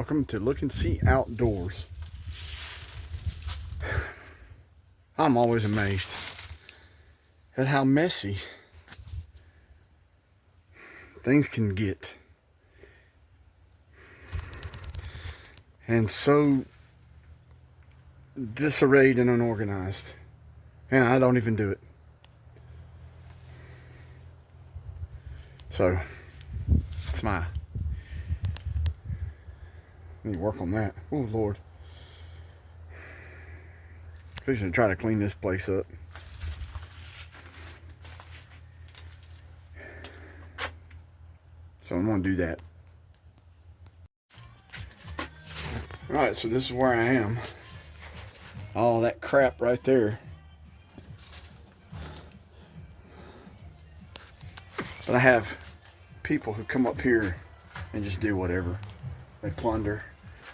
welcome to Look and See Outdoors. I'm always amazed at how messy things can get, and so disarrayed and unorganized, and I don't even do it. So it's my need to work on that. Oh Lord, I'm gonna try to clean this place up. So I'm gonna do that. All right, so this is where I am. All that crap right there. But I have people who come up here and just do whatever. They plunder,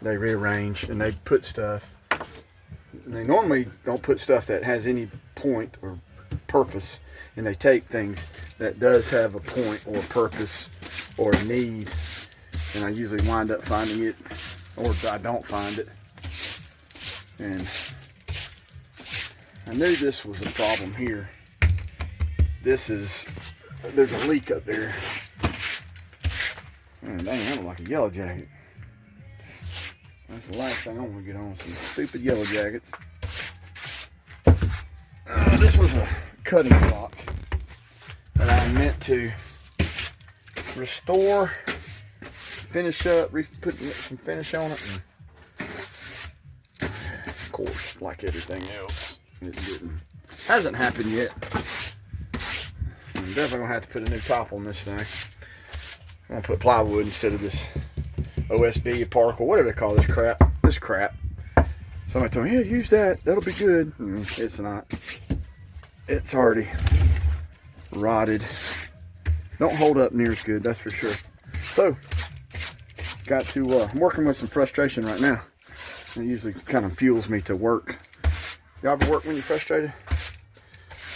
they rearrange, and they put stuff. And they normally don't put stuff that has any point or purpose, and they take things that does have a point or purpose or need, and I usually wind up finding it, or I don't find it. And I knew this was a problem here. There's a leak up there. Man, dang, that looks like a yellow jacket. That's the last thing I want to get on, some stupid yellow jackets. This was a cutting block that I meant to restore, finish up, put some finish on it, and of course, like everything else, it hasn't happened yet. I'm definitely gonna have to put a new top on this thing. I'm gonna put plywood instead of this OSB, particle, whatever they call this crap. Somebody told me, yeah, use that, that'll be good. It's not. It's already rotted. Don't hold up near as good, that's for sure. So, got to, I'm working with some frustration right now. It usually kind of fuels me to work. Y'all ever work when you're frustrated?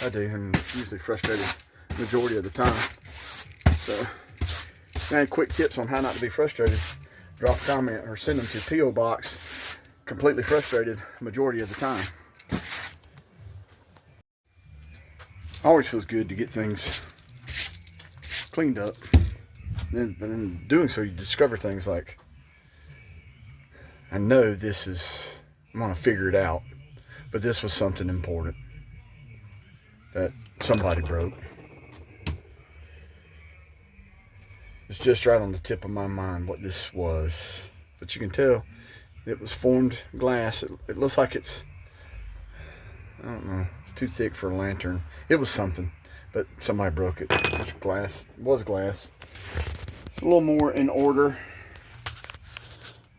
I do, and usually frustrated the majority of the time. So, any quick tips on how not to be frustrated? Drop a comment or send them to P.O. Box. Completely frustrated majority of the time. Always feels good to get things cleaned up. But in doing so, you discover things like, I know I'm going to figure it out, but this was something important that somebody broke. It's just right on the tip of my mind what this was. But you can tell it was formed glass. It looks like it's, I don't know, it's too thick for a lantern. It was something, but somebody broke it. It's glass. It was glass. It's a little more in order.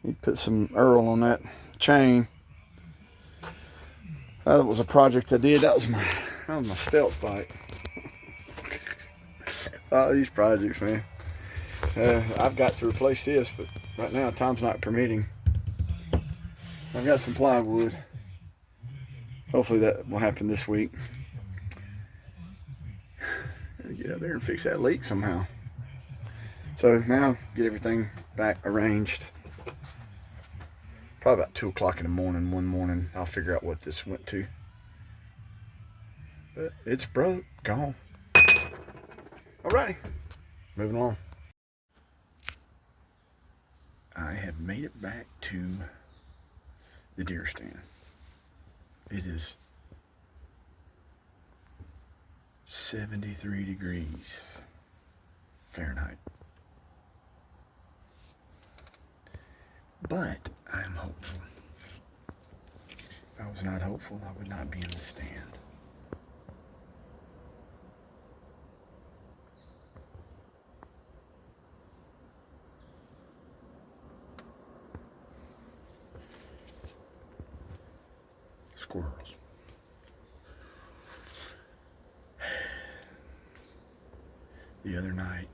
You put some Earl on that chain. That was a project I did. That was my stealth bike. Oh, these projects, man. I've got to replace this, but right now time's not permitting. I've got some plywood. Hopefully that will happen this week. Gotta get up there and fix that leak somehow. So now get everything back arranged. Probably about 2 o'clock in the morning. One morning I'll figure out what this went to. But it's broke, gone. Alrighty, moving along. I have made it back to the deer stand. It is 73 degrees Fahrenheit. But I'm hopeful. If I was not hopeful, I would not be in the stand. Squirrels. The other night,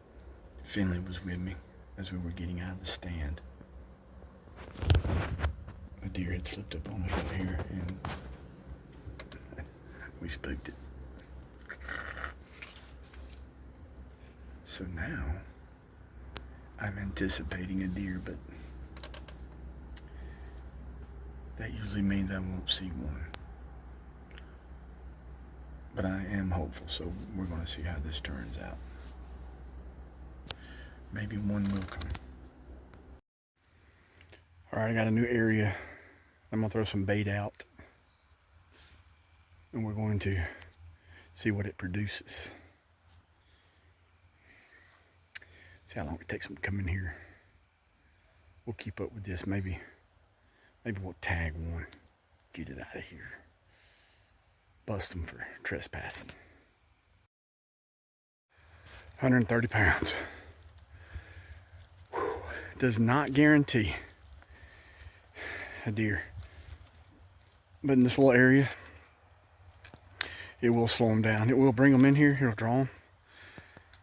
Finley was with me as we were getting out of the stand. A deer had slipped up on us up here, and we spooked it. So now I'm anticipating a deer, but that usually means I won't see one. But I am hopeful, so we're going to see how this turns out. Maybe one will come. Alright, I got a new area. I'm going to throw some bait out. And we're going to see what it produces. See how long it takes them to come in here. We'll keep up with this. Maybe we'll tag one. Get it out of here. Bust them for trespassing. 130 pounds. Whew. Does not guarantee a deer. But in this little area, it will slow them down. It will bring them in here. It'll draw them.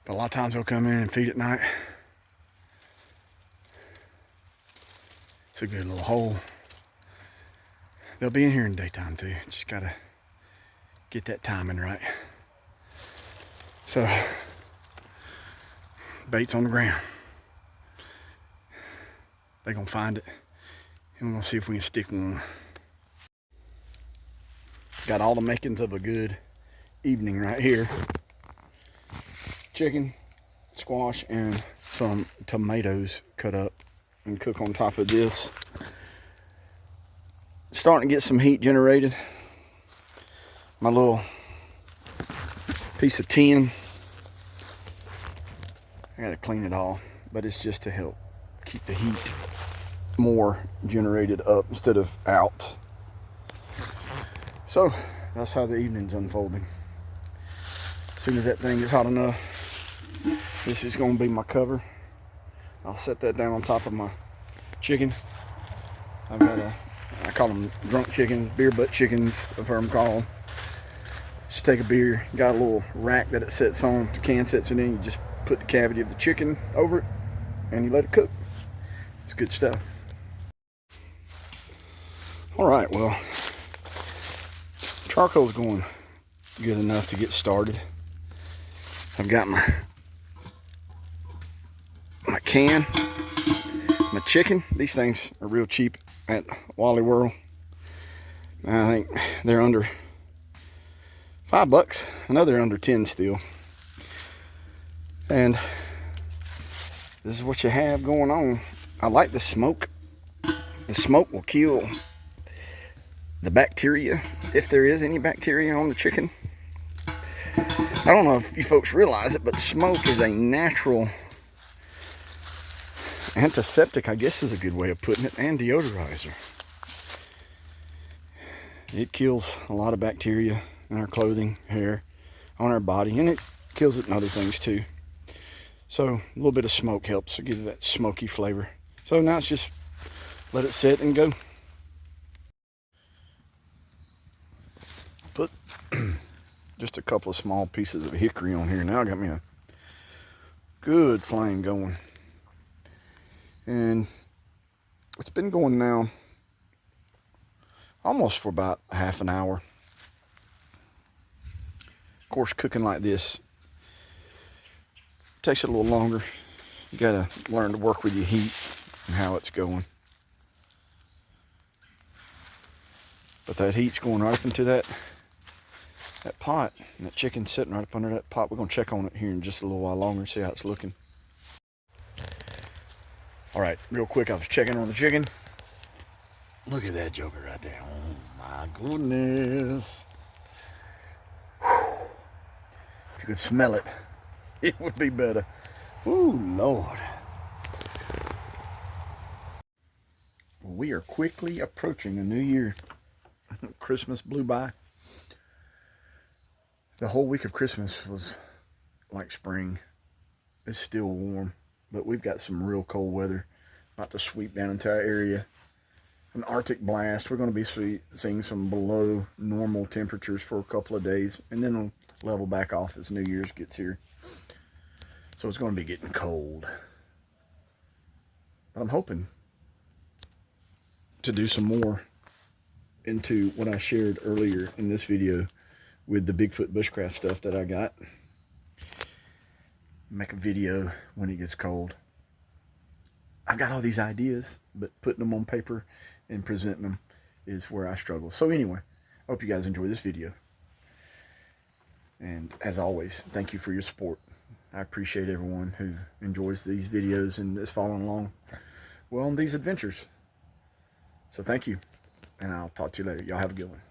But a lot of times they'll come in and feed at night. It's a good little hole. They'll be in here in daytime too. Just gotta get that timing right. So, bait's on the ground. They're gonna find it, and we're gonna see if we can stick one. Got all the makings of a good evening right here. Chicken, squash, and some tomatoes cut up and cook on top of this. Starting to get some heat generated. My little piece of tin. I gotta clean it all, but it's just to help keep the heat more generated up instead of out. So that's how the evening's unfolding. As soon as that thing is hot enough, this is gonna be my cover. I'll set that down on top of my chicken. I've got I call them drunk chickens, beer butt chickens, I've heard them called. Just take a beer, got a little rack that it sits on, the can sits in, you just put the cavity of the chicken over it, and you let it cook. It's good stuff. All right, well, charcoal's going good enough to get started. I've got my can, my chicken. These things are real cheap at Wally World. I think they're under $5. I know they're under 10 still. And this is what you have going on. I like the smoke. The smoke will kill the bacteria, if there is any bacteria on the chicken. I don't know if you folks realize it, but smoke is a natural antiseptic, I guess is a good way of putting it, and deodorizer. It kills a lot of bacteria in our clothing, hair, on our body, and it kills it in other things too. So a little bit of smoke helps to give it that smoky flavor. So now it's just let it sit and go. Put just a couple of small pieces of hickory on here. Now I got me a good flame going. And it's been going now almost for about half an hour. Of course, cooking like this takes it a little longer. You gotta learn to work with your heat and how it's going. But that heat's going right up into that pot, and that chicken's sitting right up under that pot. We're gonna check on it here in just a little while longer and see how it's looking. All right, real quick, I was checking on the chicken. Look at that joker right there. Oh my goodness. If you could smell it, it would be better. Ooh, Lord. Well, we are quickly approaching a new year. Christmas blew by. The whole week of Christmas was like spring. It's still warm, but we've got some real cold weather about to sweep down into our area. An Arctic blast. We're going to be seeing some below normal temperatures for a couple of days, and then it'll level back off as New Year's gets here. So it's going to be getting cold. But I'm hoping to do some more into what I shared earlier in this video with the Bigfoot bushcraft stuff that I got. Make a video when it gets cold. I've got all these ideas, but putting them on paper and presenting them is where I struggle. So anyway, I hope you guys enjoy this video. And as always, thank you for your support. I appreciate everyone who enjoys these videos and is following along, well, on these adventures. So thank you, and I'll talk to you later. Y'all have a good one.